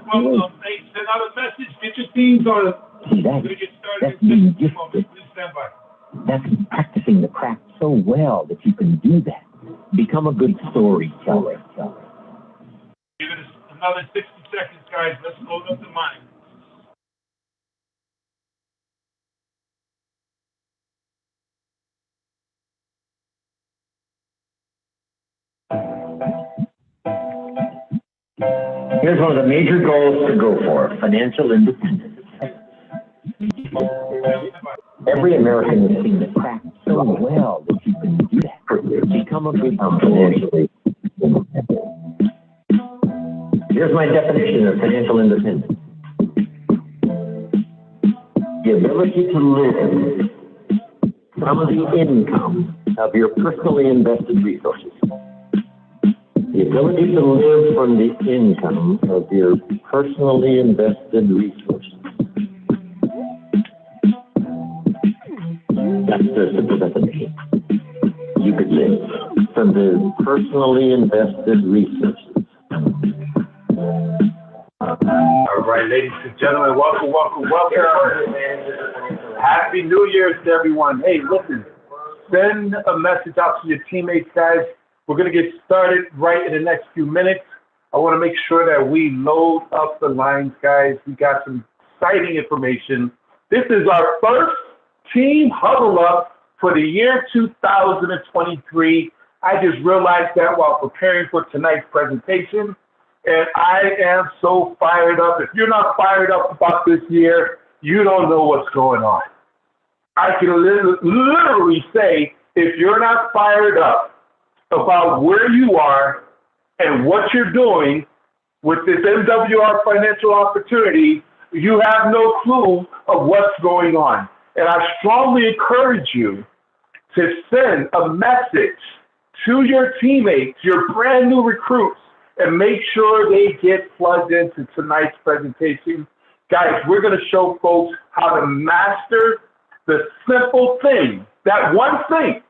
Hey, send out a message. Get your teams on. See, We're gonna get started that's in being just a few gifted. moments. Please stand by. That's practicing the craft so well that you can do that. Become a good storyteller. Give it another 60 seconds, guys. Let's load up the mind. Here's one of the major goals to go for, financial independence. Every American has seen the craft so well that you can do that. Become a good financially independent. Here's my definition of financial independence. The ability to live from the income of your personally invested resources. The ability to live from the income of your personally invested resources. That's the simple definition. You could live from the personally invested resources. All right, ladies and gentlemen, welcome. Happy New Year's to everyone. Hey, listen, send a message out to your teammates, guys. We're going to get started right in the next few minutes. I want to make sure that we load up the lines, guys. We got some exciting information. This is our first team huddle up for the year 2023. I just realized that while preparing for tonight's presentation, and I am so fired up. If you're not fired up about this year, you don't know what's going on. I can literally say, if you're not fired up about where you are and what you're doing with this MWR financial opportunity, you have no clue of what's going on. And I strongly encourage you to send a message to your teammates, your brand new recruits, and make sure they get plugged into tonight's presentation. Guys, we're going to show folks how to master the simple thing, that one thing.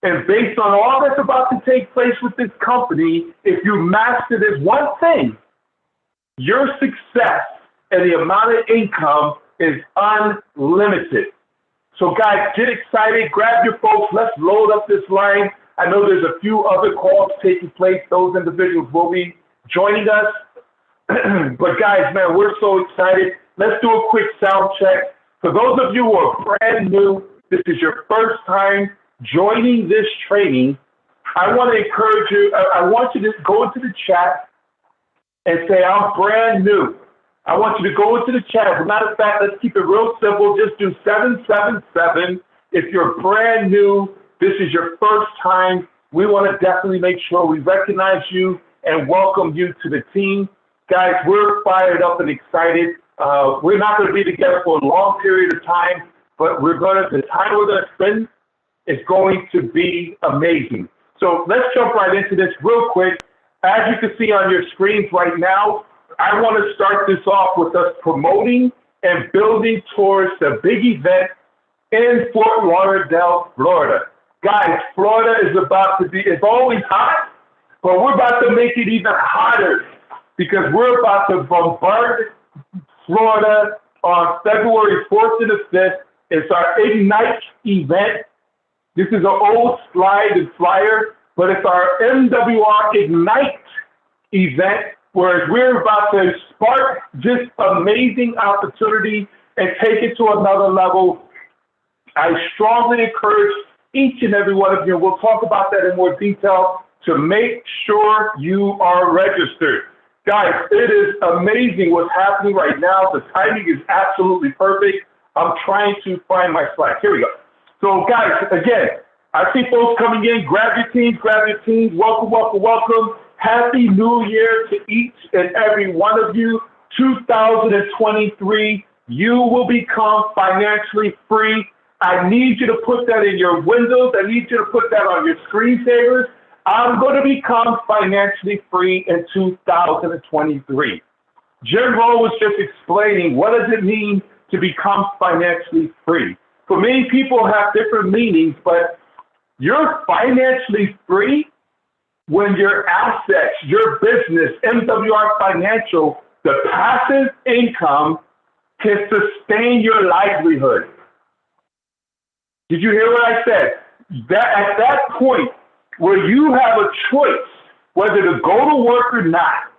And based on all that's about to take place with this company, if you master this one thing, your success and the amount of income is unlimited. So guys, get excited, grab your folks, let's load up this line. I know there's a few other calls taking place. Those individuals will be joining us. But guys, man, we're so excited. Let's do a quick sound check. For those of you who are brand new, this is your first time joining this training, I want to encourage you, I want you to go into the chat and say, I'm brand new. I want you to go into the chat. As a matter of fact, let's keep it real simple. Just do 777. If you're brand new, this is your first time, we want to definitely make sure we recognize you and welcome you to the team. Guys, we're fired up and excited. We're not going to be together for a long period of time, but the time we're going to spend is going to be amazing. So let's jump right into this real quick. As you can see on your screens right now, I want to start this off with us promoting and building towards the big event in Fort Lauderdale, Florida. Guys, Florida is about to be, it's always hot, but we're about to make it even hotter because we're about to bombard Florida on February 4th and the 5th. It's our Ignite event. This is an old slide and flyer, but it's our MWR Ignite event where we're about to spark this amazing opportunity and take it to another level. I strongly encourage each and every one of you, we'll talk about that in more detail, to make sure you are registered. Guys, it is amazing what's happening right now. The timing is absolutely perfect. I'm trying to find my slide. Here we go. So guys, again, I see folks coming in. Grab your teams, Welcome, welcome, welcome. Happy New Year to each and every one of you. 2023, you will become financially free. I need you to put that in your windows. I need you to put that on your screensavers. I'm going to become financially free in 2023. Jim Rohn was just explaining what does it mean to become financially free. For many people have different meanings, but you're financially free when your assets, your business, MWR Financial, the passive income can sustain your livelihood. Did you hear what I said? That at that point where you have a choice whether to go to work or not,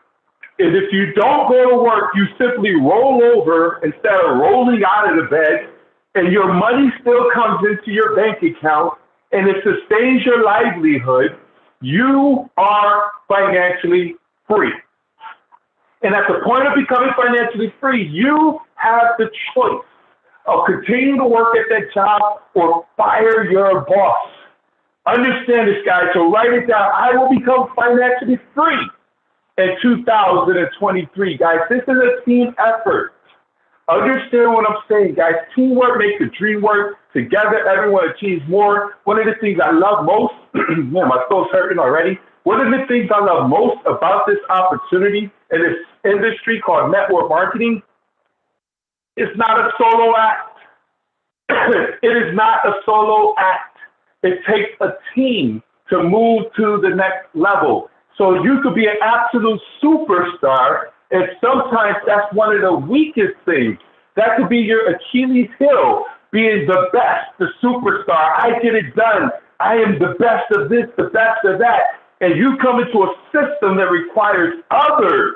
is if you don't go to work, you simply roll over instead of rolling out of the bed, and your money still comes into your bank account, and it sustains your livelihood. You are financially free. And at the point of becoming financially free, you have the choice of continuing to work at that job or fire your boss. Understand this, guys. So write it down. I will become financially free in 2023, guys. This is a team effort. Understand what I'm saying, guys. Teamwork makes the dream work. Together, everyone achieves more. One of the things I love most, man, my throat's hurting already. One of the things I love most about this opportunity in this industry called network marketing, it's not a solo act. It is not a solo act. It takes a team to move to the next level. So you could be an absolute superstar, and sometimes that's one of the weakest things. That could be your Achilles heel, being the best, the superstar. I get it done. I am the best of this, the best of that. And you come into a system that requires others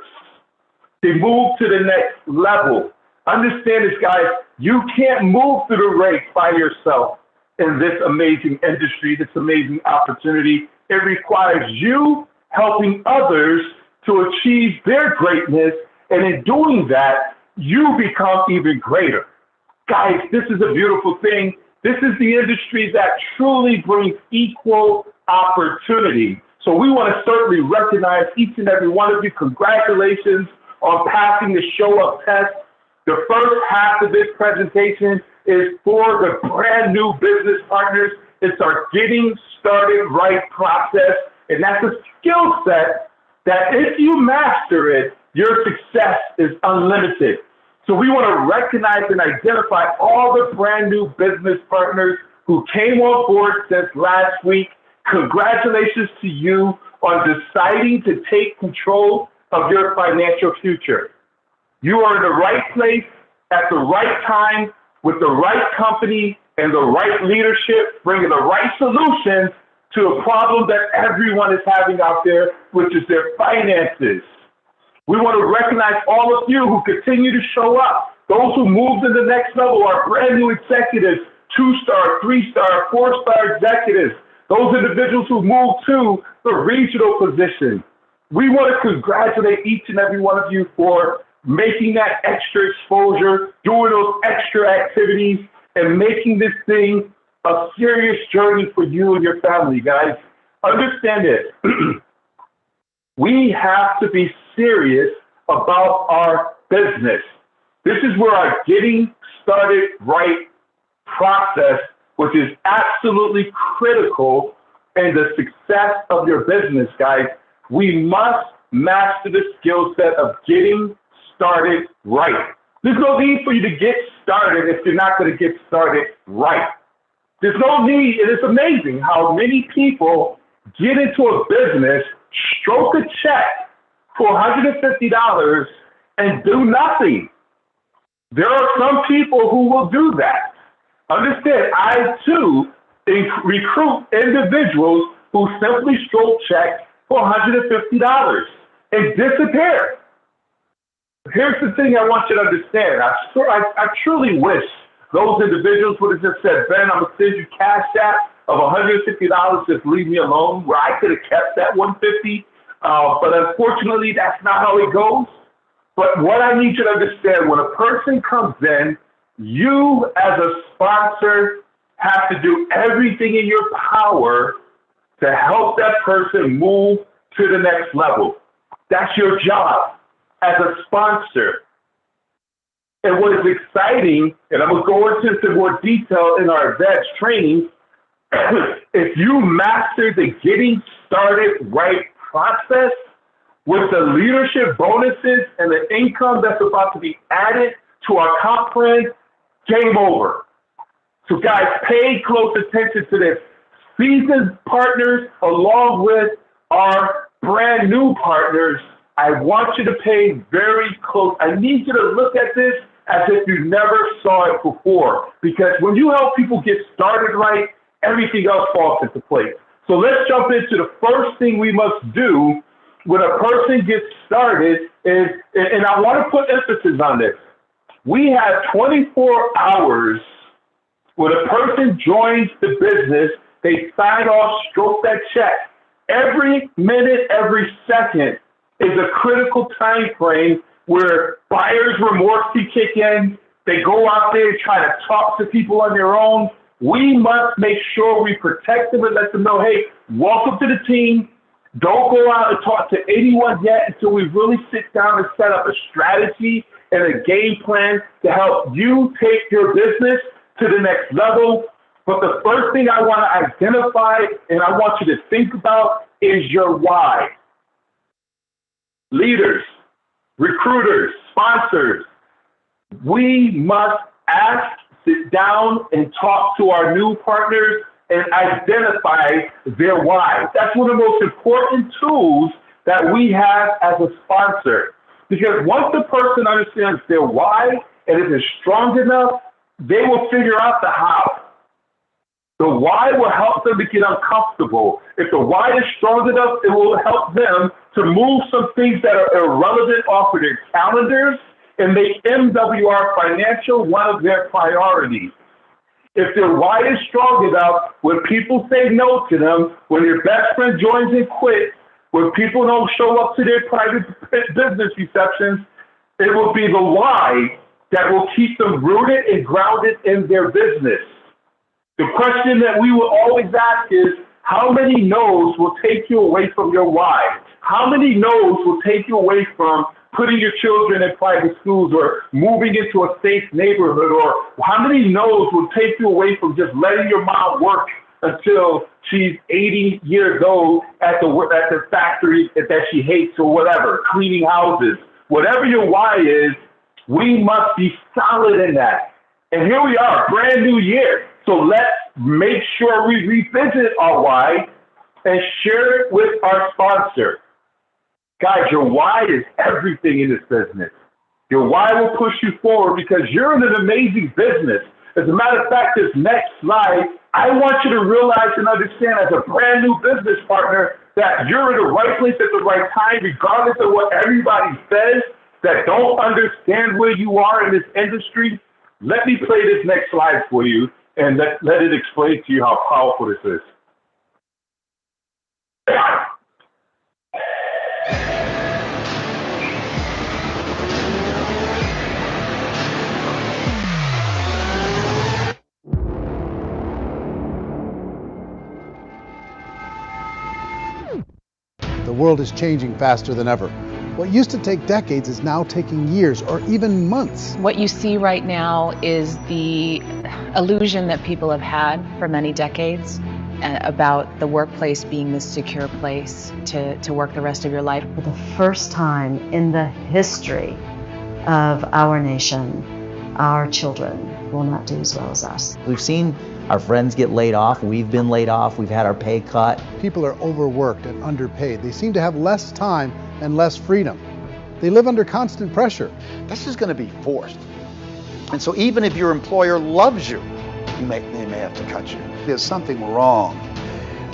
to move to the next level. Understand this, guys. You can't move through the race by yourself in this amazing industry, this amazing opportunity. It requires you helping others to achieve their greatness. And in doing that, you become even greater. Guys, this is a beautiful thing. This is the industry that truly brings equal opportunity. So we want to certainly recognize each and every one of you. Congratulations on passing the show up test. The first half of this presentation is for the brand new business partners. It's our getting started right process. And that's a skill set that if you master it, your success is unlimited. So we want to recognize and identify all the brand new business partners who came on board since last week. Congratulations to you on deciding to take control of your financial future. You are in the right place at the right time with the right company and the right leadership, bringing the right solutions to a problem that everyone is having out there, which is their finances. We want to recognize all of you who continue to show up. Those who moved to the next level are brand new executives, 2-star, 3-star, 4-star executives. Those individuals who moved to the regional position. We want to congratulate each and every one of you for making that extra exposure, doing those extra activities, and making this thing a serious journey for you and your family, guys. Understand it. We have to be serious about our business. This is where our getting started right process, which is absolutely critical in the success of your business, guys. We must master the skill set of getting started right. There's no need for you to get started if you're not going to get started right. There's no need, and it's amazing how many people get into a business, stroke a check for $150 and do nothing. There are some people who will do that. Understand, I too recruit individuals who simply stroke checks for $150 and disappear. Here's the thing I want you to understand. I truly wish those individuals would have just said, Ben, I'm going to send you cash app of $150, just leave me alone, where I could have kept that $150. But unfortunately, that's not how it goes. But what I need you to understand, when a person comes in, you as a sponsor have to do everything in your power to help that person move to the next level. That's your job as a sponsor. And what is exciting, and I'm going to go into some more detail in our advanced training, if you master the getting started right process with the leadership bonuses and the income that's about to be added to our comp plan, game over. So guys, pay close attention to this. Seasoned partners along with Our brand new partners, I want you to pay very close. I need you to look at this as if you never saw it before. Because when you help people get started right, everything else falls into place. So let's jump into the first thing we must do when a person gets started is, and I want to put emphasis on this. We have 24 hours when a person joins the business, they sign off, stroke that check. Every minute, every second is a critical time frame where buyer's remorse can kick in. They go out there and try to talk to people on their own. We must make sure we protect them and let them know, hey, welcome to the team. Don't go out and talk to anyone yet until we really sit down and set up a strategy and a game plan to help you take your business to the next level. But the first thing I want to identify and I want you to think about is your why. Leaders, recruiters, sponsors, we must ask, sit down and talk to our new partners and identify their why. That's one of the most important tools that we have as a sponsor. Because once the person understands their why and it is strong enough, they will figure out the how. The why will help them to get uncomfortable. If the why is strong enough, it will help them to move some things that are irrelevant off of their calendars and make MWR Financial one of their priorities. If their why is strong enough, when people say no to them, when your best friend joins and quits, when people don't show up to their private business receptions, it will be the why that will keep them rooted and grounded in their business. The question that we will always ask is, how many no's will take you away from your why? How many no's will take you away from putting your children in private schools or moving into a safe neighborhood? Or how many no's will take you away from just letting your mom work until she's 80 years old at the factory that she hates or whatever, cleaning houses? Whatever your why is, we must be solid in that. And here we are, brand new year. So let's make sure we revisit our why and share it with our sponsor. Guys, your why is everything in this business. Your why will push you forward because you're in an amazing business. As a matter of fact, this next slide, I want you to realize and understand as a brand new business partner that you're in the right place at the right time, regardless of what everybody says that don't understand where you are in this industry. Let me play this next slide for you and let it explain to you how powerful this is. The world is changing faster than ever. What used to take decades is now taking years or even months. What you see right now is the illusion that people have had for many decades about the workplace being this secure place to work the rest of your life. For the first time in the history of our nation, our children will not do as well as us. We've seen our friends get laid off. We've been laid off. We've had our pay cut. People are overworked and underpaid. They seem to have less time and less freedom. They live under constant pressure. This is going to be forced. And so even if your employer loves you, they may have to cut you. There's something wrong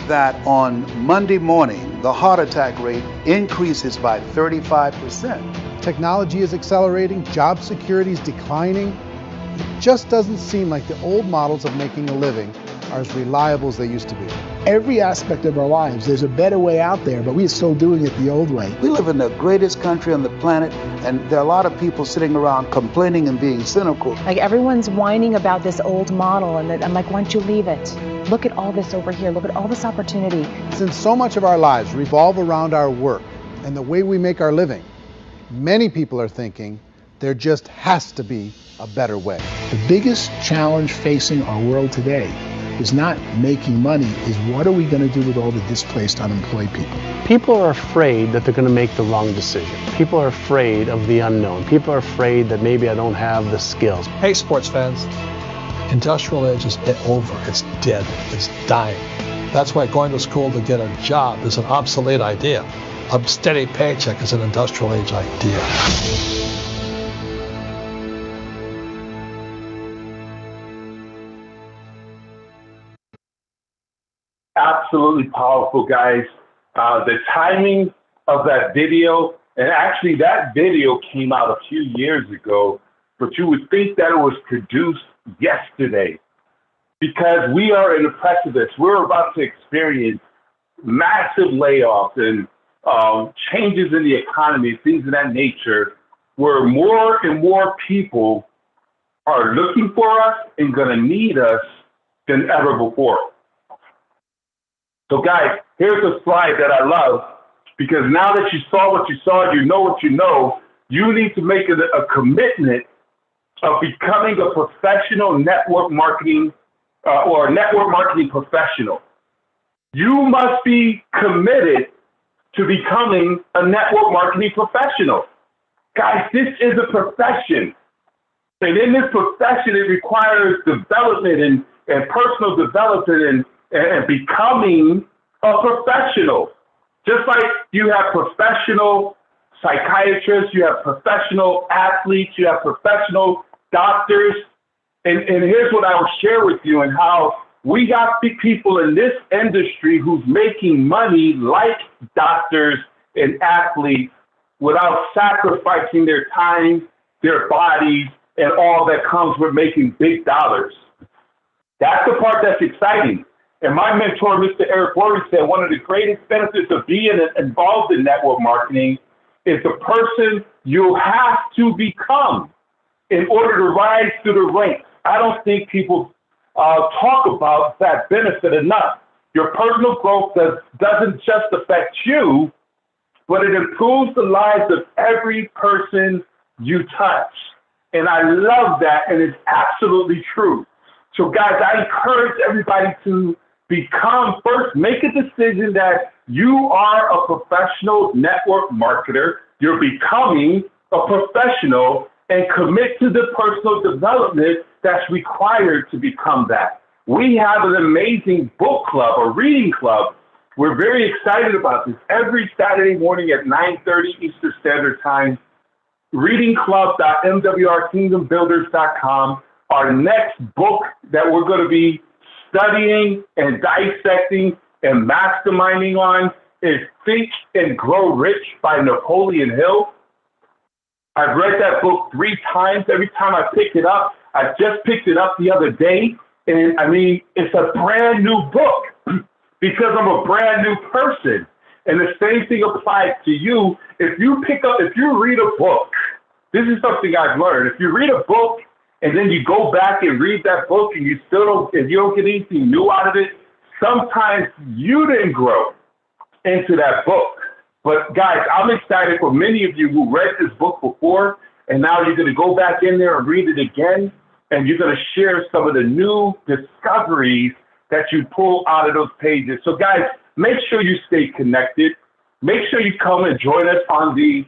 that on Monday morning, the heart attack rate increases by 35%. Technology is accelerating, job security is declining. It just doesn't seem like the old models of making a living are as reliable as they used to be. Every aspect of our lives, there's a better way out there, but we're still doing it the old way. We live in the greatest country on the planet, and there are a lot of people sitting around complaining and being cynical. Like everyone's whining about this old model, and I'm like, why don't you leave it? Look at all this over here. Look at all this opportunity. Since so much of our lives revolve around our work and the way we make our living, many people are thinking there just has to be a better way. The biggest challenge facing our world today is not making money, is what are we going to do with all the displaced, unemployed people? People are afraid that they're going to make the wrong decision. People are afraid of the unknown. People are afraid that maybe I don't have the skills. Hey, sports fans. Industrial Edge is over. It's dead. It's dying. That's why going to school to get a job is an obsolete idea. A steady paycheck is an industrial age idea. Absolutely powerful, guys. The timing of that video, and actually that video came out a few years ago, but you would think that it was produced yesterday, because we are in the precipice. We're about to experience massive layoffs and changes in the economy, things of that nature, where more and more people are looking for us and going to need us than ever before. So guys, here's a slide that I love, because now that you saw what you saw, you know what you know, you need to make a commitment of becoming a professional network marketing or a network marketing professional. You must be committed to becoming a network marketing professional. Guys, this is a profession. And in this profession, it requires development and personal development and becoming a professional. Just like you have professional psychiatrists, you have professional athletes, you have professional doctors. And here's what I will share with you, and how we got people in this industry who's making money like doctors and athletes without sacrificing their time, their bodies, and all that comes with making big dollars. That's the part that's exciting. And my mentor, Mr. Eric Worre, said one of the greatest benefits of being involved in network marketing is the person you have to become in order to rise through the ranks. I don't think people talk about that benefit enough. Your personal growth doesn't just affect you, but it improves the lives of every person you touch. And I love that, and it's absolutely true. So guys, I encourage everybody to make a decision that you are a professional network marketer. You're becoming a professional, and commit to the personal development that's required to become that. We have an amazing book club, a reading club. We're very excited about this. Every Saturday morning at 9:30 Eastern Standard Time, readingclub.mwrkingdombuilders.com. Our next book that we're going to be studying and dissecting and masterminding on is Think and Grow Rich by Napoleon Hill. I've read that book 3 times. Every time I pick it up, I just picked it up the other day. And I mean, it's a brand new book because I'm a brand new person. And the same thing applies to you. If you read a book, this is something I've learned. If you read a book and then you go back and read that book and you don't get anything new out of it, sometimes you didn't grow into that book. But guys, I'm excited for many of you who read this book before, and now you're going to go back in there and read it again, and you're going to share some of the new discoveries that you pull out of those pages. So guys, make sure you stay connected. Make sure you come and join us on the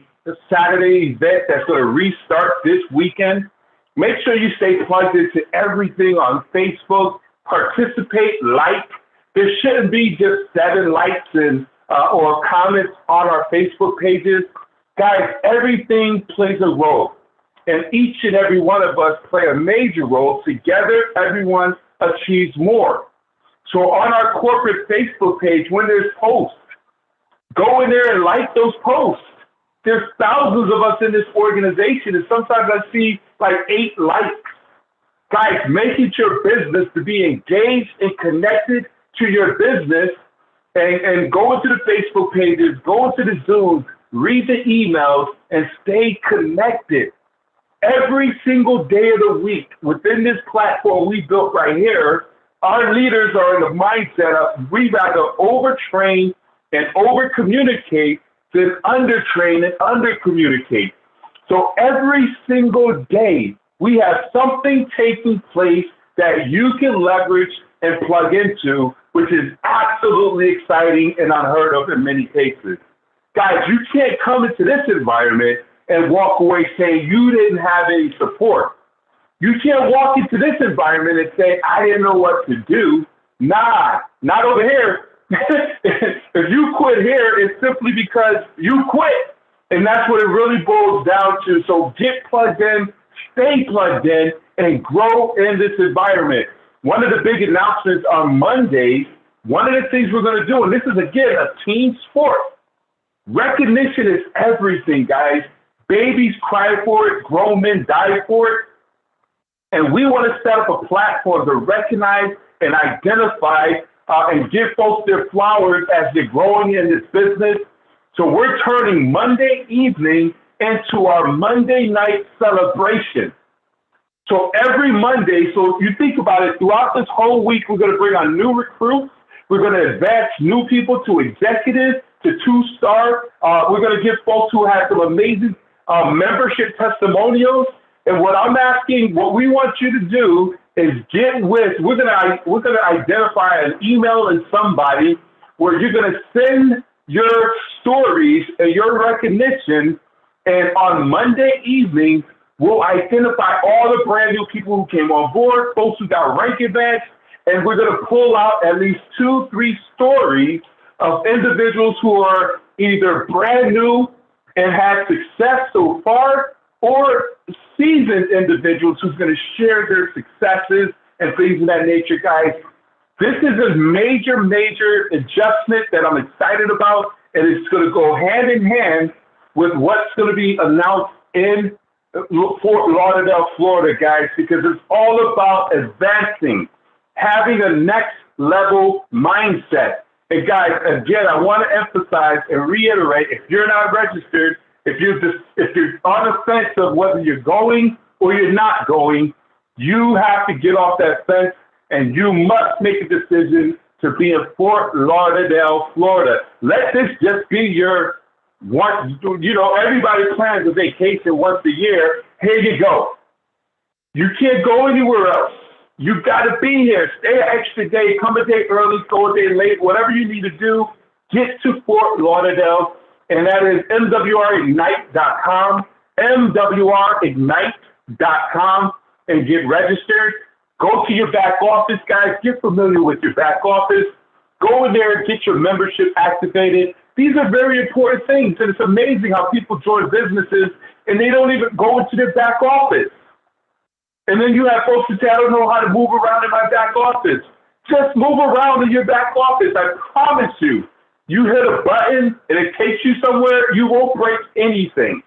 Saturday event that's going to restart this weekend. Make sure you stay plugged into everything on Facebook. Participate, like. There shouldn't be just 7 likes and or comments on our Facebook pages. Guys, everything plays a role, and each and every one of us play a major role. Together, everyone achieves more. So on our corporate Facebook page, when there's posts, go in there and like those posts. There's thousands of us in this organization, and sometimes I see like 8 likes. Guys, make it your business to be engaged and connected to your business, and go into the Facebook pages, go into the Zooms, read the emails, and stay connected. Every single day of the week within this platform we built right here, our leaders are in the mindset of we rather overtrain and over-communicate than undertrain and under-communicate. So every single day, we have something taking place that you can leverage and plug into, which is absolutely exciting and unheard of in many cases. Guys, you can't come into this environment and walk away saying you didn't have any support. You can't walk into this environment and say, I didn't know what to do. Nah, not over here. If you quit here, it's simply because you quit. And that's what it really boils down to. So get plugged in, stay plugged in, and grow in this environment. One of the big announcements on Monday, one of the things we're going to do, and this is, again, a team sport. Recognition is everything, guys. Babies cry for it. Grown men die for it. And we want to set up a platform to recognize and identify and give folks their flowers as they're growing in this business. So we're turning Monday evening into our Monday night celebration. So every Monday, so if you think about it, throughout this whole week, we're going to bring on new recruits. We're going to advance new people to executive, to 2-star. We're going to give folks who have some amazing membership testimonials. And what I'm asking, what we want you to do is get with, we're going to identify an email and somebody where you're going to send your stories and your recognition. And on Monday evening, we'll identify all the brand new people who came on board, folks who got rank advance, and we're going to pull out at least 2-3 stories of individuals who are either brand new and had success so far, or seasoned individuals who's going to share their successes and things of that nature, guys. This is a major, major adjustment that I'm excited about, and it's going to go hand in hand with what's going to be announced in Fort Lauderdale, Florida, guys, because it's all about advancing, having a next level mindset. And guys, again, I want to emphasize and reiterate, if you're not registered, if you're on the fence of whether you're going or you're not going, you have to get off that fence and you must make a decision to be in Fort Lauderdale, Florida. Let this just be your one, everybody plans a vacation once a year. Here you go. You can't go anywhere else. You got to be here. Stay an extra day. Come a day early, go a day late. Whatever you need to do, get to Fort Lauderdale. And that is MWRignite.com, MWRignite.com, and get registered. Go to your back office, guys. Get familiar with your back office. Go in there and get your membership activated. These are very important things. And it's amazing how people join businesses and they don't even go into their back office. And then you have folks who say, I don't know how to move around in my back office. Just move around in your back office. I promise you. You hit a button and it takes you somewhere, you won't break anything.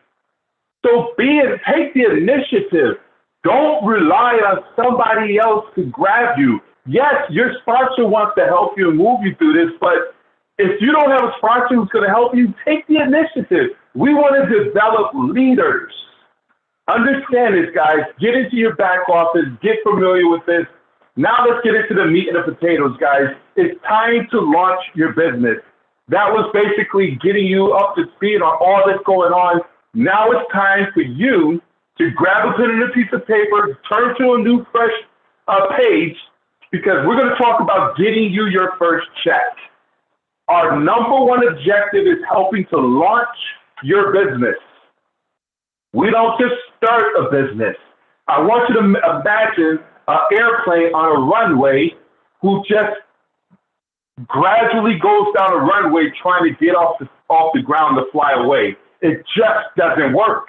So take the initiative. Don't rely on somebody else to grab you. Yes, your sponsor wants to help you and move you through this, but if you don't have a sponsor who's going to help you, take the initiative. We want to develop leaders. Understand this, guys. Get into your back office. Get familiar with this. Now let's get into the meat and the potatoes, guys. It's time to launch your business. That was basically getting you up to speed on all that's going on. Now it's time for you to grab a pen and a piece of paper, turn to a new, fresh page, because we're going to talk about getting you your first check. Our number one objective is helping to launch your business. We don't just start a business. I want you to imagine an airplane on a runway who just gradually goes down a runway trying to get off the ground to fly away. It just doesn't work.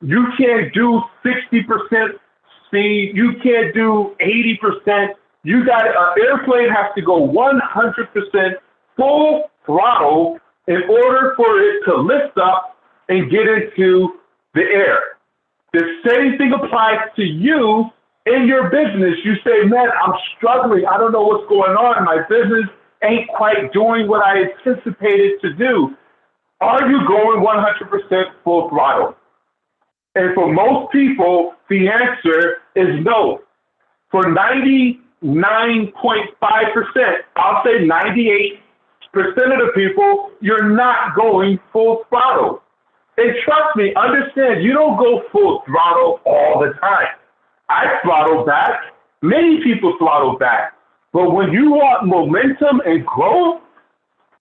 You can't do 60% speed. You can't do 80%. An airplane has to go 100% full throttle in order for it to lift up and get into the air. The same thing applies to you in your business. You say, man, I'm struggling. I don't know what's going on. My business ain't quite doing what I anticipated to do. Are you going 100% full throttle? And for most people, the answer is no. For 99.5%, I'll say 98% of the people, you're not going full throttle. And trust me, understand, you don't go full throttle all the time. I throttle back. Many people throttle back. But when you want momentum and growth,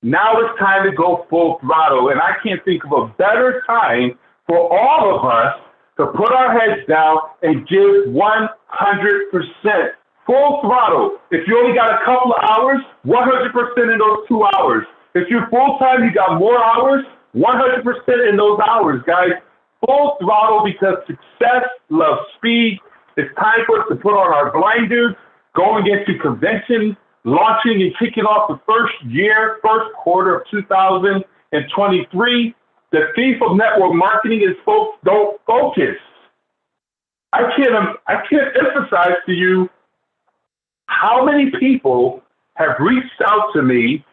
now it's time to go full throttle. And I can't think of a better time for all of us to put our heads down and give 100%. Full throttle. If you only got a couple of hours, 100% in those 2 hours. If you're full-time, you got more hours, 100% in those hours, guys. Full throttle, because success loves speed. It's time for us to put on our blinders, going into convention, launching and kicking off the first quarter of 2023. The thief of network marketing is folks don't focus. I can't emphasize to you how many people have reached out to me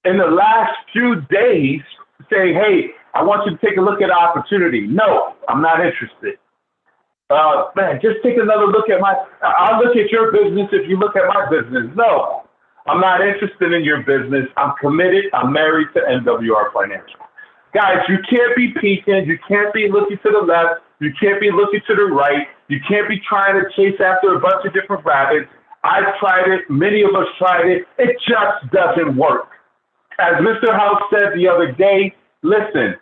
in the last few days saying, hey, I want you to take a look at the opportunity. No, I'm not interested. Man, just take another look at I'll look at your business if you look at my business. No, I'm not interested in your business. I'm committed. I'm married to MWR Financial. Guys, you can't be peeking. You can't be looking to the left. You can't be looking to the right. You can't be trying to chase after a bunch of different rabbits. I've tried it. Many of us tried it. It just doesn't work. As Mr. House said the other day, listen,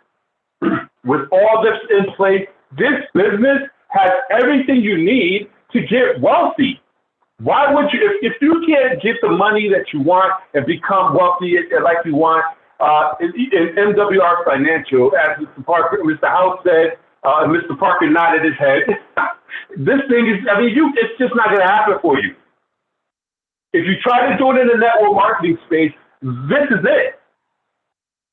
with all this in place, this business has everything you need to get wealthy. Why would you, if you can't get the money that you want and become wealthy like you want, in MWR Financial, as Mr. House said, and Mr. Parker nodded his head, this thing is, it's just not going to happen for you. If you try to do it in the network marketing space, this is it.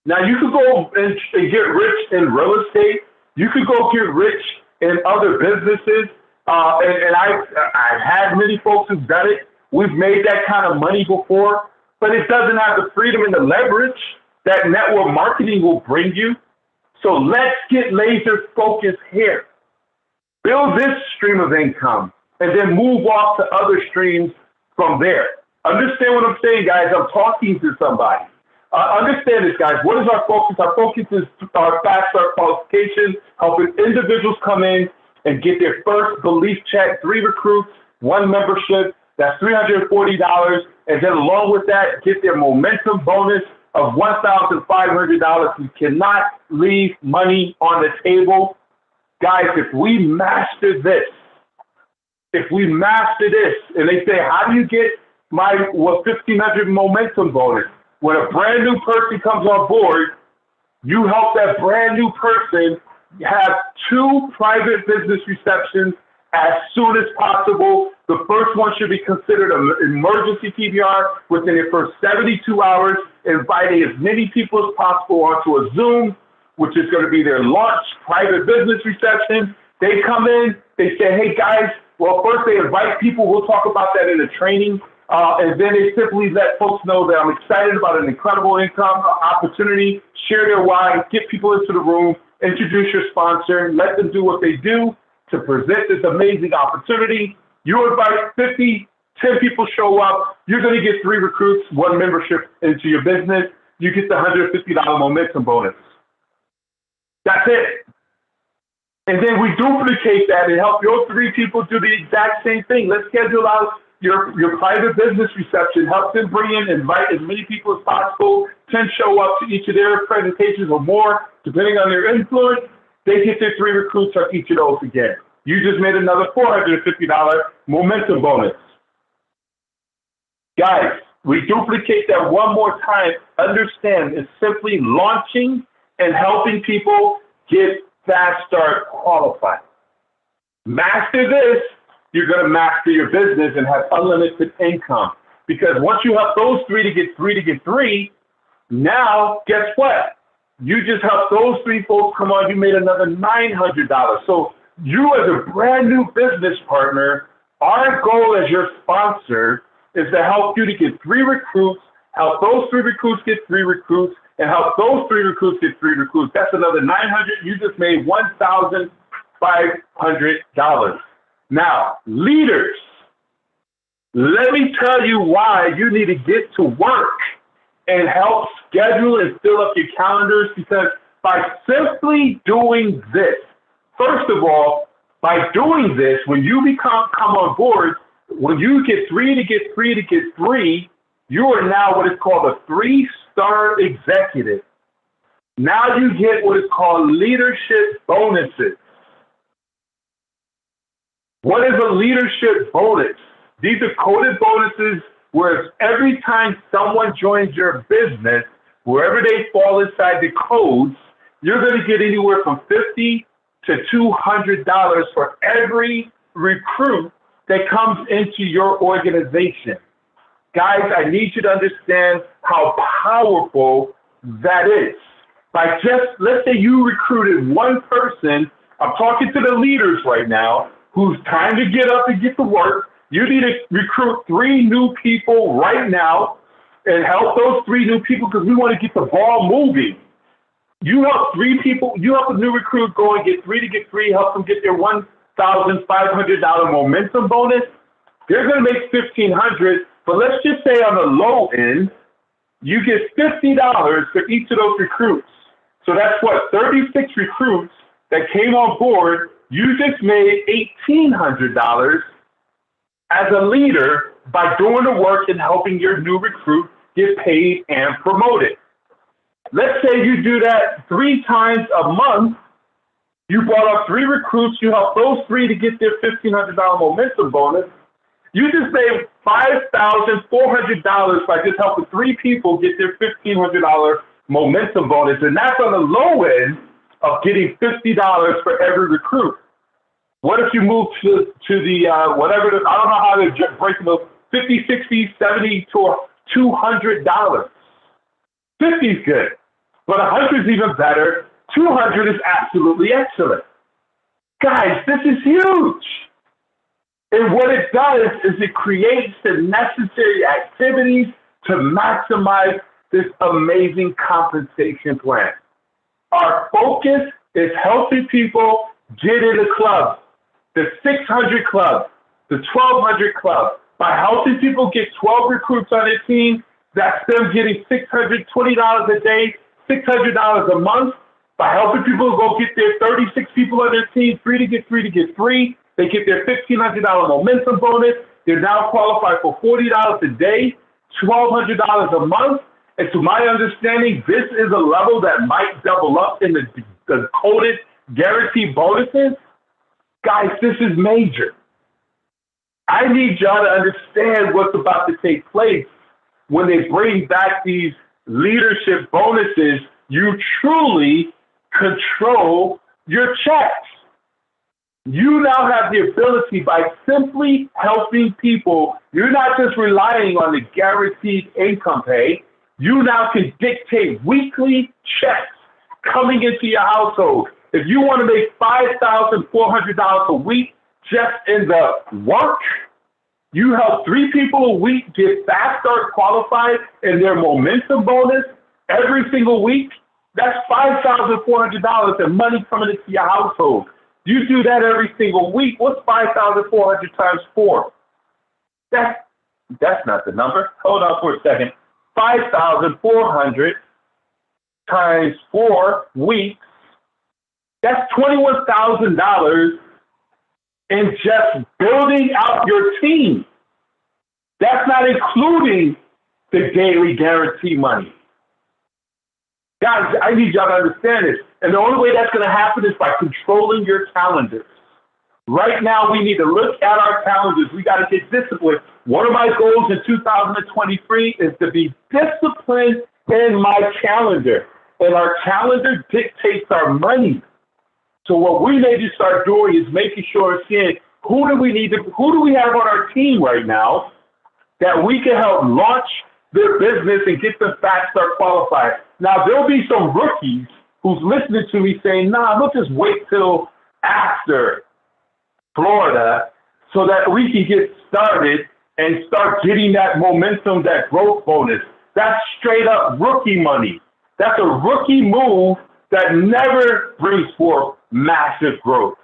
Now, you could go and get rich in real estate. You could go get rich in other businesses. And I've had many folks who've done it. We've made that kind of money before, but it doesn't have the freedom and the leverage that network marketing will bring you. So let's get laser focused here. Build this stream of income and then move off to other streams from there. Understand what I'm saying, guys. I'm talking to somebody. Understand this, guys. What is our focus? Our focus is our Fast Start qualification, helping individuals come in and get their first belief check, 3 recruits, 1 membership. That's $340. And then along with that, get their momentum bonus of $1,500. You cannot leave money on the table. Guys, if we master this, and they say, how do you get my 1,500 momentum bonus? When a brand new person comes on board, you help that brand new person have 2 private business receptions as soon as possible. The first one should be considered an emergency PBR within the first 72 hours, inviting as many people as possible onto a Zoom, which is going to be their launch private business reception. They come in, they say, hey guys, well, first they invite people. We'll talk about that in the training. And then they simply let folks know that I'm excited about an incredible income opportunity, share their why, get people into the room, introduce your sponsor, let them do what they do to present this amazing opportunity. You invite 50, 10 people show up, you're going to get 3 recruits, 1 membership into your business. You get the $150 momentum bonus. That's it. And then we duplicate that and help your 3 people do the exact same thing. Let's schedule out your private business reception. Help them bring in, invite as many people as possible. 10 show up to each of their presentations or more, depending on their influence. They get their 3 recruits on each of those again. You just made another $450 momentum bonus. Guys, we duplicate that one more time. Understand, it's simply launching and helping people get Fast Start qualified. Master this, you're going to master your business and have unlimited income. Because once you help those 3 to get 3 to get 3, now guess what? You just helped those 3 folks come on, you made another $900. So you as a brand new business partner, our goal as your sponsor is to help you to get 3 recruits, help those 3 recruits get 3 recruits, and help those 3 recruits get 3 recruits. That's another $900. You just made $1,500. Now, leaders, let me tell you why you need to get to work and help schedule and fill up your calendars, because by simply doing this, first of all, by doing this, when you come on board, when you get 3 to get 3 to get 3, you are now what is called a 3-star executive. Now you get what is called leadership bonuses. What is a leadership bonus? These are coded bonuses where every time someone joins your business, wherever they fall inside the codes, you're going to get anywhere from $50 to $200 for every recruit that comes into your organization. Guys, I need you to understand how powerful that is. By just, let's say you recruited one person, I'm talking to the leaders right now, who's time to get up and get to work. You need to recruit 3 new people right now and help those 3 new people because we want to get the ball moving. You help 3 people, you help a new recruit go and get 3 to get 3, help them get their $1,500 momentum bonus. They're going to make $1,500, but let's just say on the low end, you get $50 for each of those recruits. So that's what, 36 recruits that came on board, you just made $1,800 as a leader by doing the work and helping your new recruit get paid and promoted. Let's say you do that 3 times a month. You brought up 3 recruits. You help those 3 to get their $1,500 momentum bonus. You just made $5,400 by just helping 3 people get their $1,500 momentum bonus. And that's on the low end of getting $50 for every recruit. What if you move to the, whatever, I don't know how to break those, 50, 60, 70 to $200. 50 is good, but 100 is even better. 200 is absolutely excellent. Guys, this is huge. And what it does is it creates the necessary activities to maximize this amazing compensation plan. Our focus is helping people get in the club, the 600 club, the 1200 club. By helping people get 12 recruits on their team, that's them getting $620 a day, $600 a month. By helping people go get their 36 people on their team, 3 to get 3 to get 3, they get their $1,500 momentum bonus. They're now qualified for $40 a day, $1,200 a month. And to my understanding, this is a level that might double up in the coded guaranteed bonuses. Guys, this is major. I need y'all to understand what's about to take place when they bring back these leadership bonuses. You truly control your checks. You now have the ability by simply helping people. You're not just relying on the guaranteed income pay. You now can dictate weekly checks coming into your household. If you want to make $5,400 a week just in the work, you help 3 people a week get fast start qualified in their momentum bonus every single week. That's $5,400 in money coming into your household. You do that every single week. What's 5,400 times 4? That's not the number. Hold on for a second. 5,400 times 4 weeks. That's $21,000 in just building out your team. That's not including the daily guarantee money. Guys, I need y'all to understand this. And the only way that's going to happen is by controlling your calendars. Right now, we need to look at our calendars. We got to get disciplined. One of my goals in 2023 is to be disciplined in my calendar. And our calendar dictates our money. So what we need to start doing is making sure, seeing who do we have on our team right now that we can help launch their business and get them fast start qualified. Now, there'll be some rookies who's listening to me saying, nah, let's just wait till after Florida so that we can get started and start getting that momentum, that growth bonus. That's straight up rookie money. That's a rookie move that never brings forth massive growth.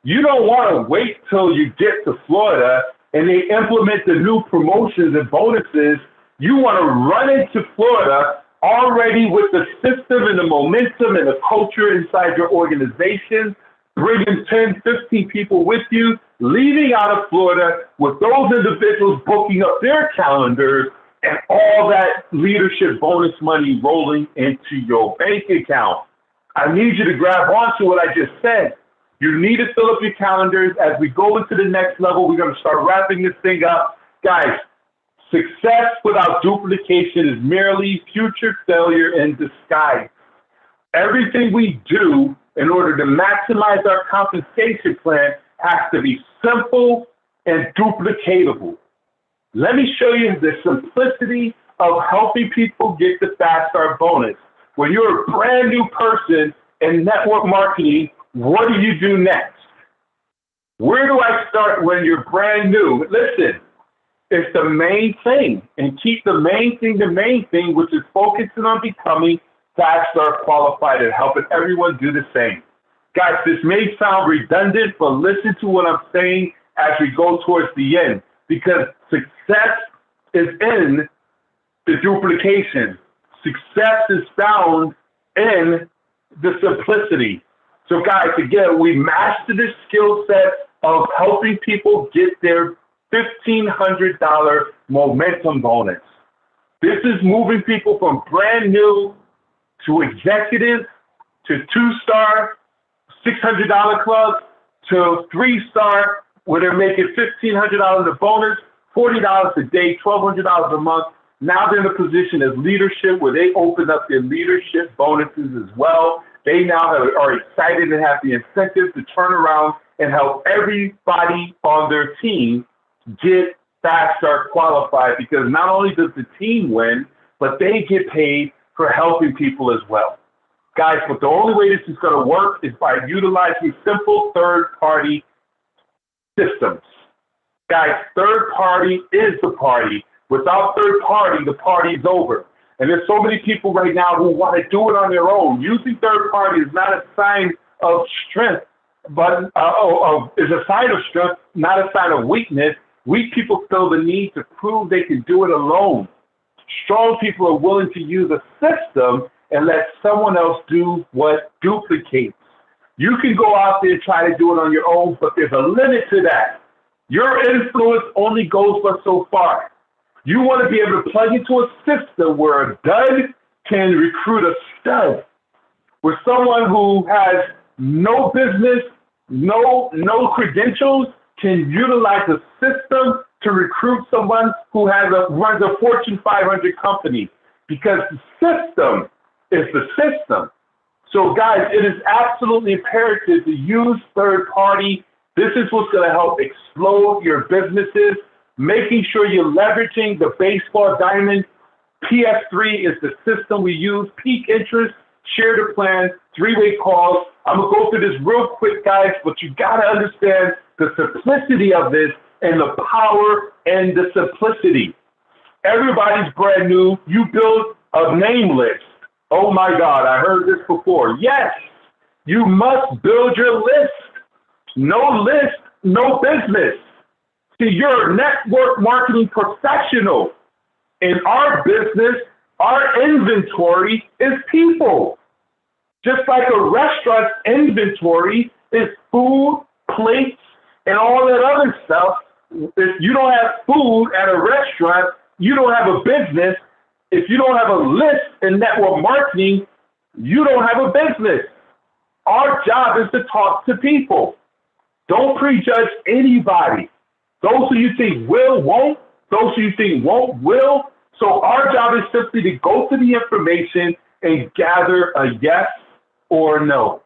You don't want to wait till you get to Florida and they implement the new promotions and bonuses. You want to run into Florida already with the system and the momentum and the culture inside your organization, bringing 10, 15 people with you, leaving out of Florida with those individuals booking up their calendars and all that leadership bonus money rolling into your bank account. I need you to grab onto what I just said. You need to fill up your calendars. As we go into the next level, we're going to start wrapping this thing up. Guys, success without duplication is merely future failure in disguise. Everything we do in order to maximize our compensation plan has to be simple and duplicatable. Let me show you the simplicity of helping people get the Fast Start bonus. When you're a brand new person in network marketing, what do you do next? Where do I start when you're brand new? Listen, it's the main thing, and keep the main thing, which is focusing on becoming Fast Start qualified and helping everyone do the same. Guys, this may sound redundant, but listen to what I'm saying as we go towards the end, because success is in the duplication. Success is found in the simplicity. So guys, again, we master this skill set of helping people get their $1,500 momentum bonus. This is moving people from brand new to executive to 2-star, $600 club to 3-star, where they're making $1,500 a bonus, $40 a day, $1,200 a month. Now they're in a position as leadership where they open up their leadership bonuses as well. They now are excited and have the incentive to turn around and help everybody on their team get Fast Start qualified, because not only does the team win, but they get paid for helping people as well. Guys, but the only way this is going to work is by utilizing simple third-party systems. Guys, third party is the party. Without third party, the party's over. And there's so many people right now who want to do it on their own. Using third party is not a sign of strength, but is a sign of strength, not a sign of weakness. Weak people feel the need to prove they can do it alone. Strong people are willing to use a system and let someone else do what duplicates. You can go out there and try to do it on your own, but there's a limit to that. Your influence only goes but so far. You want to be able to plug into a system where a dud can recruit a stud, where someone who has no business, no credentials can utilize a system to recruit someone who runs a Fortune 500 company, because the system is the system. So guys, it is absolutely imperative to use third party. This is what's going to help explode your businesses, making sure you're leveraging the baseball diamond. PS3 is the system we use. Peak interest, share the plan, 3-way calls. I'm going to go through this real quick, guys, but you got to understand the simplicity of this and the power and the simplicity. Everybody's brand new. You build a name list. Oh my God, I heard this before. Yes, you must build your list. No list, no business. See, you're a network marketing professional. In our business, our inventory is people. Just like a restaurant's inventory is food, plates, and all that other stuff. If you don't have food at a restaurant, you don't have a business. If you don't have a list in network marketing, you don't have a business. Our job is to talk to people. Don't prejudge anybody. Those who you think will, won't. Those who you think won't, will. So our job is simply to go to the information and gather a yes or no.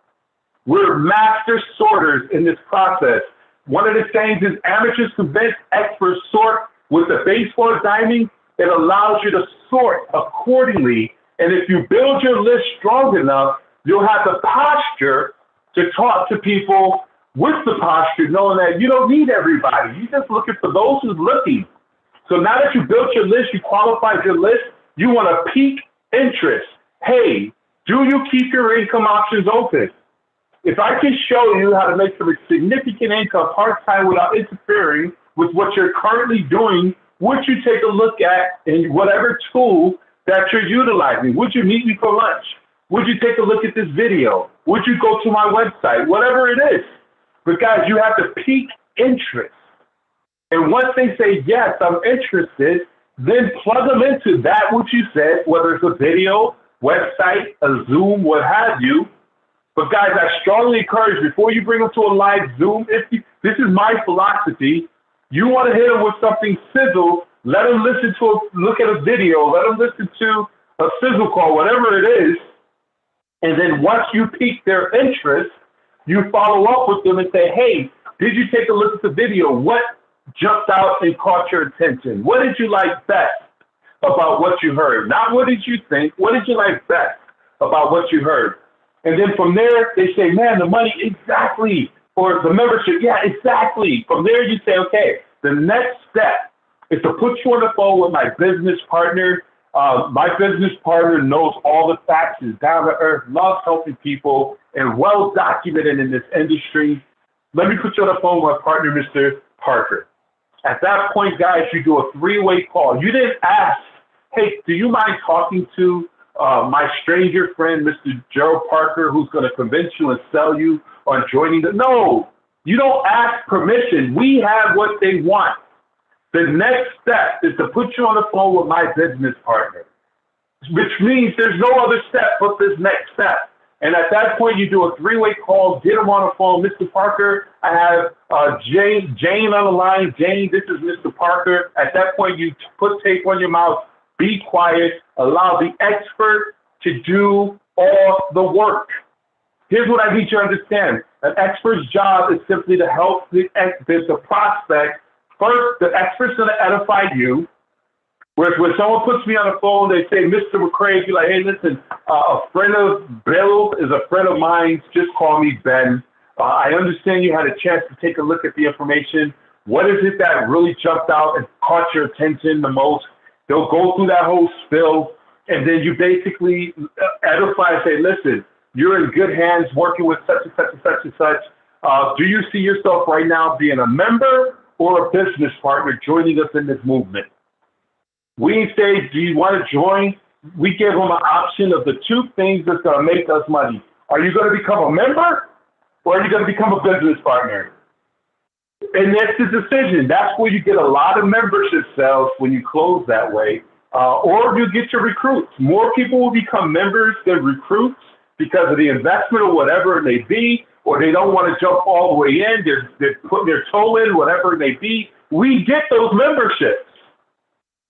We're master sorters in this process. One of the things is amateurs convince experts sort. With the baseball diamond, it allows you to sort accordingly. And if you build your list strong enough, you'll have the posture to talk to people with the posture, knowing that you don't need everybody. You're just looking for those who's looking. So now that you built your list, you qualified your list, you want to peak interest. Hey, do you keep your income options open? If I can show you how to make some significant income part-time without interfering with what you're currently doing, would you take a look at in whatever tool that you're utilizing? Would you meet me for lunch? Would you take a look at this video? Would you go to my website? Whatever it is. But guys, you have to peak interest. And once they say, yes, I'm interested, then plug them into that which you said, whether it's a video, website, a Zoom, what have you. But guys, I strongly encourage, before you bring them to a live Zoom, this is my philosophy. You want to hit them with something sizzle, let them look at a video, let them listen to a sizzle call, whatever it is. And then once you pique their interest, you follow up with them and say, hey, did you take a look at the video? What jumped out and caught your attention? What did you like best about what you heard? Not what did you think, what did you like best about what you heard? And then from there, they say, man, the money, exactly. Or the membership, yeah, exactly. From there, you say, okay, the next step is to put you on the phone with my business partner. My business partner knows all the facts, is down to earth, loves helping people, and well documented in this industry. Let me put you on the phone with my partner, Mr. Parker. At that point, guys, you do a three-way call. You didn't ask, hey, do you mind talking to my stranger friend, Mr. Gerald Parker, who's going to convince you and sell you on joining the... No, you don't ask permission. We have what they want. The next step is to put you on the phone with my business partner, which means there's no other step but this next step. And at that point, you do a three-way call, get them on the phone. Mr. Parker, I have Jane on the line. Jane, this is Mr. Parker. At that point, you put tape on your mouth, be quiet, allow the expert to do all the work. Here's what I need you to understand. An expert's job is simply to help the prospect. First, the expert's going to edify you. Whereas when someone puts me on the phone, they say, Mr. McCray, you're like, hey, listen, a friend of Bill is a friend of mine. Just call me Ben. I understand you had a chance to take a look at the information. What is it that really jumped out and caught your attention the most? They'll go through that whole spill, and then you basically edify and say, listen, you're in good hands working with such and such and such and such. Do you see yourself right now being a member or a business partner joining us in this movement? We say, do you want to join? We give them an option of the two things that's going to make us money. Are you going to become a member or are you going to become a business partner? And that's the decision. That's where you get a lot of membership sales when you close that way. Or you get your recruits. More people will become members than recruits because of the investment or whatever it may be, or they don't want to jump all the way in. They're putting their toe in, whatever it may be. We get those memberships.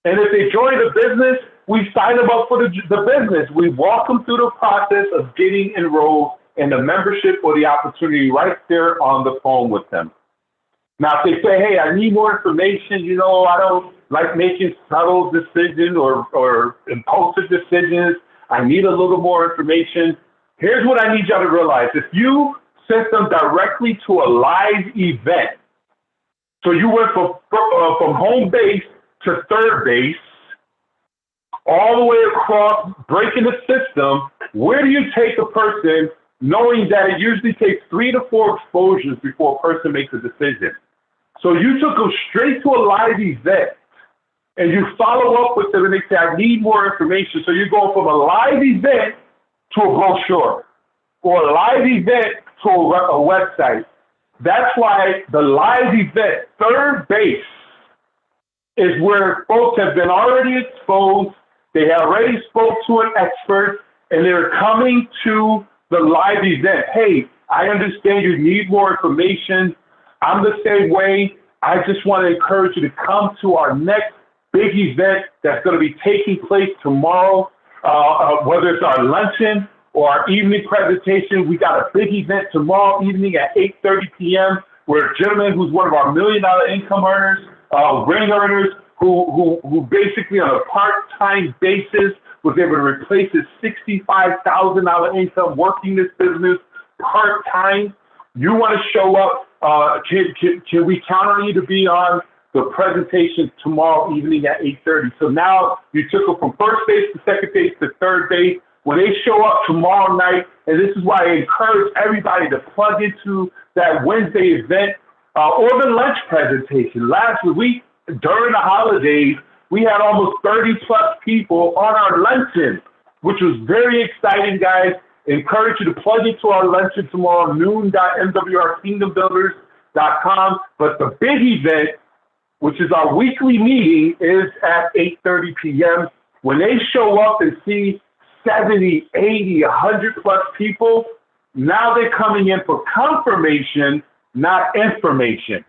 And if they join the business, we sign them up for the business. We walk them through the process of getting enrolled in the membership or the opportunity right there on the phone with them. Now, if they say, hey, I need more information, I don't like making subtle decisions or impulsive decisions. I need a little more information. Here's what I need y'all to realize. If you sent them directly to a live event, so you went from home base to third base, all the way across, breaking the system, where do you take a person knowing that it usually takes 3 to 4 exposures before a person makes a decision? So you took them straight to a live event, and you follow up with them, and they say, I need more information. So you go from a live event to a brochure, or a live event to a website. That's why the live event, third base, is where folks have been already exposed. They have already spoke to an expert, and they're coming to the live event. Hey, I understand you need more information. I'm the same way. I just want to encourage you to come to our next big event that's going to be taking place tomorrow, whether it's our luncheon or our evening presentation. We got a big event tomorrow evening at 8:30 p.m. where a gentleman who's one of our $1 million income earners, ring earners, who basically on a part-time basis was able to replace his $65,000 income working this business part-time. You want to show up? Can we count on you to be on the presentation tomorrow evening at 8:30? So now you took them from first base to second base to third base. When they show up tomorrow night, and this is why I encourage everybody to plug into that Wednesday event or the lunch presentation. Last week, during the holidays, we had almost 30 plus people on our luncheon, which was very exciting, guys. Encourage you to plug into our luncheon tomorrow, noon.mwrkingdombuilders.com. But the big event, which is our weekly meeting, is at 8:30 p.m. When they show up and see 70, 80, 100 plus people, now they're coming in for confirmation, not information.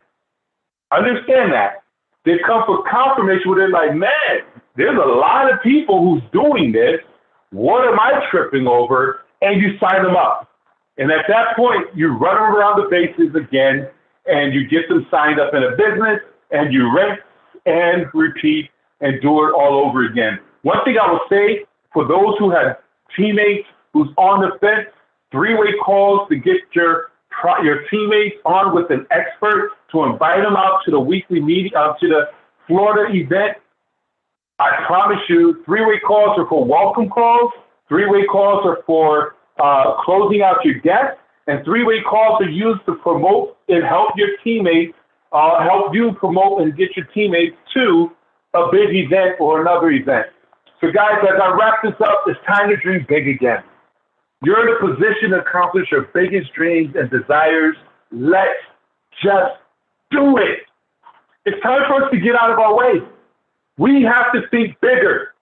Understand that. They come for confirmation where they're like, man, there's a lot of people who's doing this. What am I tripping over? And you sign them up. And at that point, you run them around the bases again, and you get them signed up in a business, and you rinse and repeat and do it all over again. One thing I will say, for those who have teammates who's on the fence, 3-way calls to get your teammates on with an expert to invite them out to the weekly meeting, to the Florida event. I promise you, 3-way calls are for welcome calls. 3-way calls are for closing out your guests, and 3-way calls are used to promote and help your teammates, help you promote and get your teammates to a big event or another event. So guys, as I wrap this up, it's time to dream big again. You're in a position to accomplish your biggest dreams and desires. Let's just do it. It's time for us to get out of our way. We have to think bigger.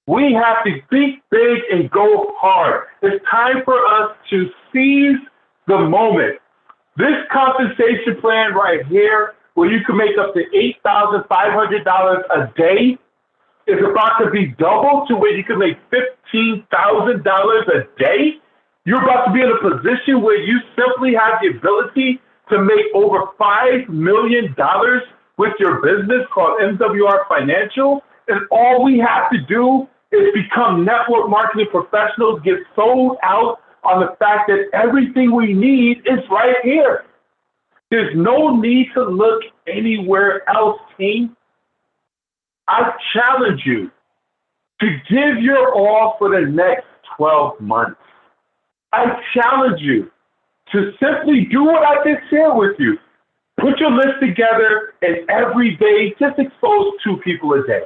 We have to think big and go hard. It's time for us to seize the moment. This compensation plan right here, where you can make up to $8,500 a day, is about to be doubled to where you can make $15,000 a day. You're about to be in a position where you simply have the ability to make over $5 million with your business called MWR Financial. And all we have to do is become network marketing professionals, get sold out on the fact that everything we need is right here. There's no need to look anywhere else, team. I challenge you to give your all for the next 12 months. I challenge you to simply do what I just shared with you. Put your list together and every day just expose 2 people a day.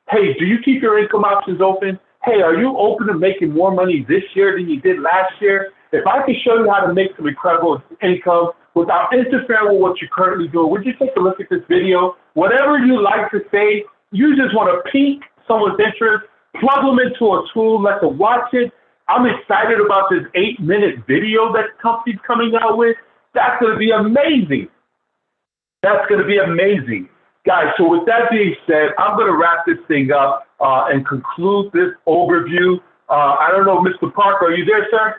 Hey, do you keep your income options open? Hey, are you open to making more money this year than you did last year? If I can show you how to make some incredible income without interfering with what you're currently doing, would you take a look at this video? Whatever you like to say, you just want to pique someone's interest, plug them into a tool, let them watch it. I'm excited about this 8-minute video that the company's coming out with. That's going to be amazing. That's going to be amazing. Guys, so with that being said, I'm going to wrap this thing up and conclude this overview. I don't know, Mr. Parker, are you there, sir?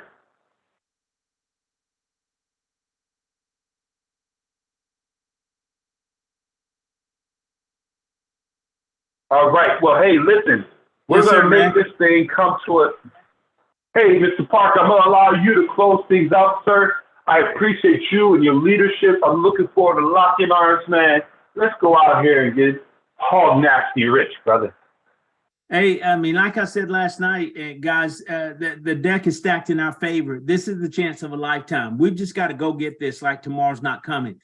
All right. Well, hey, listen, we're going to make this thing come to a... Hey, Mr. Parker, I'm going to allow you to close things out, sir. I appreciate you and your leadership. I'm looking forward to locking arms, man. Let's go out here and get hog nasty rich, brother. Hey, I mean, like I said last night, guys, the deck is stacked in our favor. This is the chance of a lifetime. We've just got to go get this like tomorrow's not coming.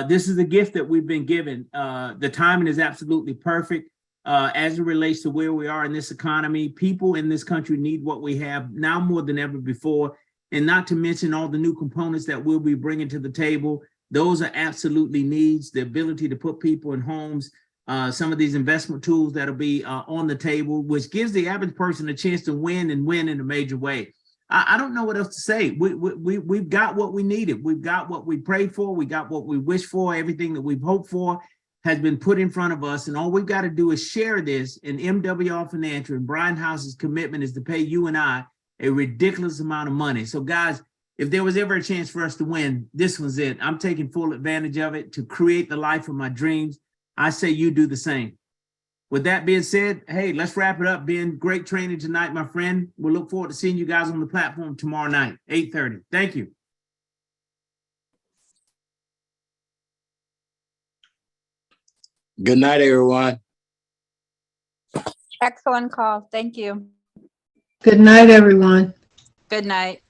This is a gift that we've been given. The timing is absolutely perfect. As it relates to where we are in this economy, people in this country need what we have now more than ever before, and not to mention all the new components that we'll be bringing to the table. Those are absolutely needs, the ability to put people in homes, some of these investment tools that'll be on the table, which gives the average person a chance to win and win in a major way. I don't know what else to say. We've got what we needed. We've got what we prayed for. We got what we wished for. Everything that we've hoped for has been put in front of us. And all we've got to do is share this. And MWR Financial and Brian House's commitment is to pay you and I a ridiculous amount of money. So guys, if there was ever a chance for us to win, this was it. I'm taking full advantage of it to create the life of my dreams. I say you do the same. With that being said, hey, let's wrap it up. Been great training tonight, my friend. We'll look forward to seeing you guys on the platform tomorrow night, 8:30. Thank you. Good night, everyone. Excellent call. Thank you. Good night, everyone. Good night.